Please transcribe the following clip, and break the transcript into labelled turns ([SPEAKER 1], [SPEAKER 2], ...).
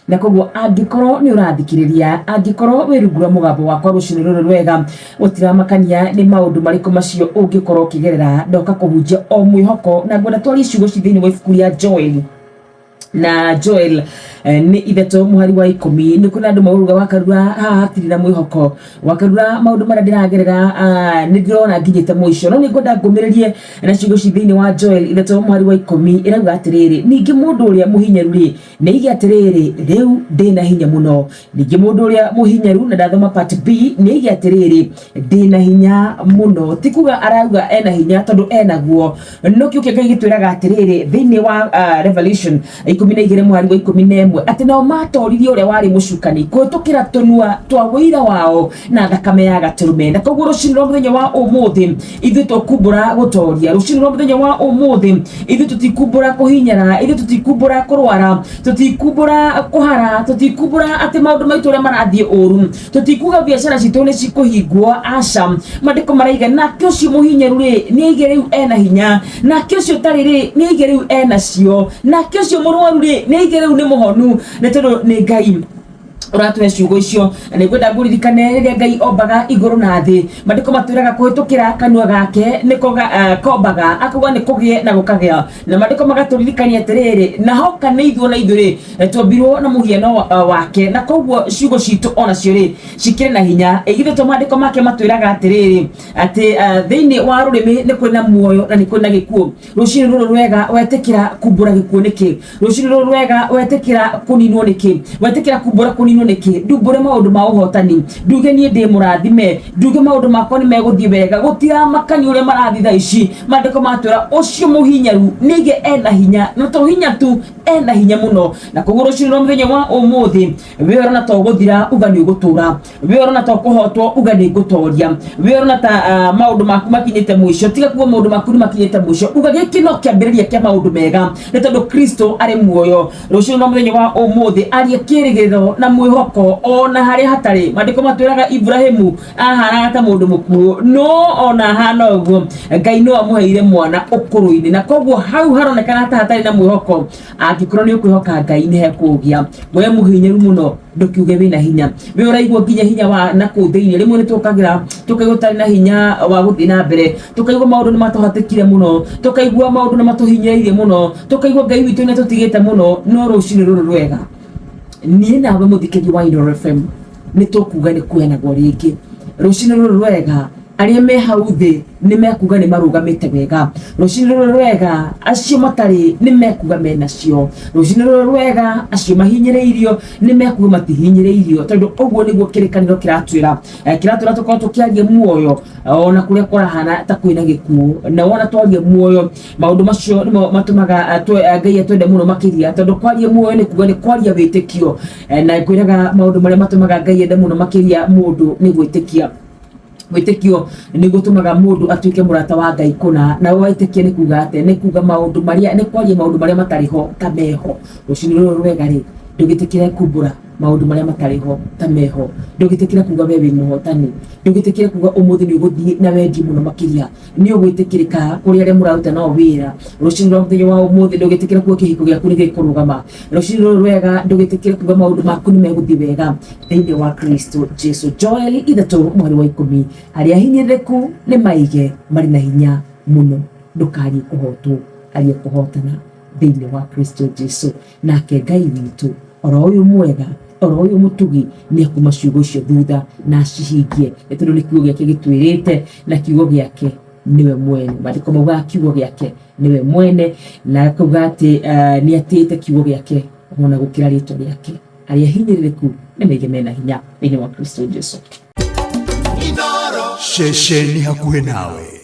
[SPEAKER 1] na koguo angikoro ni urathikiriria angikoro wirugura mugambo wakwa rucini ruru rwega utiramakania ni maundu mariko macio ungikoro kigerera ndoka kuhunjia o mwihoko na ngwenda twari ciugo cithini wa ibuku ria Joel na Joel ni ithato muhari wa 10 ni kuna andu mauruga wakarura hatirĩ na mwihoko wakarura maundu mara ndiragerera ni ndirona nginyite muico no ni ngwenda ngumiririe na ciugo cithini wa Joel ithato muhari wa 10 irauga atiriri ningi mundu uria muhinyaru ri ni igi atiriri riu ndina hinya muno ningi mundu uria muhinyaru na ndathoma part B ni igi atiriri ndina hinya muno tikuga arauga ena hinya tondu enaguo no kiuke Ngai gitwiraga atiriri thini wa Revelation 12 muhari wa 11 ati nao matoririe uria wari mucukani kutukira tunua twa wira wao na thakame ya gaturume na koguo rucini rwa muthenya wa umuthi ithu tukumbura gutoria rucini rwa muthenya wa umuthi ithu tutikumbura kuhinyara ithu tutikumbura kurwara tutikumbura kuhara tutikumbura ati maundu maitu uria marathie uru tutikuga biacara citu ni cikuhingwo aca mandiko maraiga nake ucio muhinyaru ri ni aige riu ena hinya nake ucio tari ri ni aige riu ena cio nake ucio murwaru ri ni aige riu ni muhonu ne tondu ni Ngai uratwe ciugo icio ni gwenda nguririkane riria Ngai ombaga iguru na thi mandiko matwiraga kuhitukira kanua gake niko kombaga akuga ni kugie na gukagea na mandiko magaturirikania atiriri na hoka ni ithuo na ithuri twombirwo na muhiano wake na koguo ciugo citu ona cio ri cikire na hinya igithe to mandiko make matwiraga atiriri ati thiini wa rurimi ni kwina muoyo na ni kwina gikuo rucini ruru rwega wetikira kumbura gikuo niki rucini ruru rwega wetikira kuninwo niki wetikira kumbura kuninwo niki ndumbure maundu ma uhotani nduge nie ndi murathime nduge maundu makwa ni meguthie wega gutira makani uria marathi thaici mandiko matwira ucio muhinyaru nige ena hinya na to hinya tu ena hinya muno na kuguru ciro muthenya wa umuthi wera na to guthira ugani gutura wera na to kuhotwo ugani gutoria wera na ta maundu maku makinyite mwisho tiga kuwa maundu maku makinyite mwisho ugage kino kiambiriria kia maundu mega ni tondu Kristo ari muoyo ruciro muthenya wa umuthi ari kirigiro na mwihoko ona haria hatari mandiko matwiraga Ibrahimu ahana ta mundu mukuo no ona hana uguo Ngai no amuheire mwana ukuruini na koguo hau haronekana ta hatari na mwihoko angikoro ni ukwihoka Ngai ni hekugia we muhinyaru muno ndukiuge wina hinya we uraigwo nginya hinya wa na ku thiini rimwe ni tukagira tukaigutari na hinya wa guthii na mbere tukaigwa maundu ni matuhatikire muno tukaigwa maundu ni matuhinyiriire muno tukaigwa Ngai witu ni tutigite muno no rucini ruru rwega nie nawe muthikiri wa Indoro FM ni tukuga ni kwenagwo ringi rucini ruru rwega aria me hau thi ni mekuga ni marugamite wega rucini ruru rwega acio matari ni mekuga menacio rucini ruru rwega acio mahinyiriirio ni mekuga matihinyiriirio tondu uguo niguo kirikaniro kiratwira tukorwo tukiaria muoyo ona kuria kurahana ta kwina gikuo na wona twaria muoyo maundu macio nimo matumaga Ngai atwende muno makiria tondu kwaria muoyo ni kuga ni kwaria witikio na kwiraga maundu maria matumaga Ngai ende muno makiria mundu ni gwitikia witikio ni gutumaga mundu atuike murata wa Ngai kuna na witikia ni kuga ate ni kuga maundu maria ni kwaria maundu maria matariho ta meho rucini ruru rwega ri ndugitikire kumbura maundu maria matariho ta meho ndugitikire kuga wewe muhotani ndugitikire kuga umuthi ni uguthie na wendi muno makiria ni ugwitikirika kuri aria muraruta no wira rucini rwa muthenya wa umuthi ndugitikire kuga kihiko giaku ni gikurugama rucini ruru rwega ndugitikire kuga maundu maku ni meguthie wega thiini wa Kristo Jesu Joel ithatu mweri wa 10 aria hinyiriku ni maige mari na hinya muno ndukari kuhotwo aria kuhotana thiini wa Kristo Jesu nake Ngai witu oro uyu mwega oro uyu mutugi ni akuma ciugo cio thutha na cihingie tondu ni kiugo giake gitwirite na kiugo giake niwe mwene mandiko mauga kiugo giake niwe mwene na kuga ati ni atite kiugo giake ona gukira ritwa riake aria hinyiriku ni maige mena hinya thiini wa Kristo Jesu
[SPEAKER 2] Shesheni hakuhe nawe.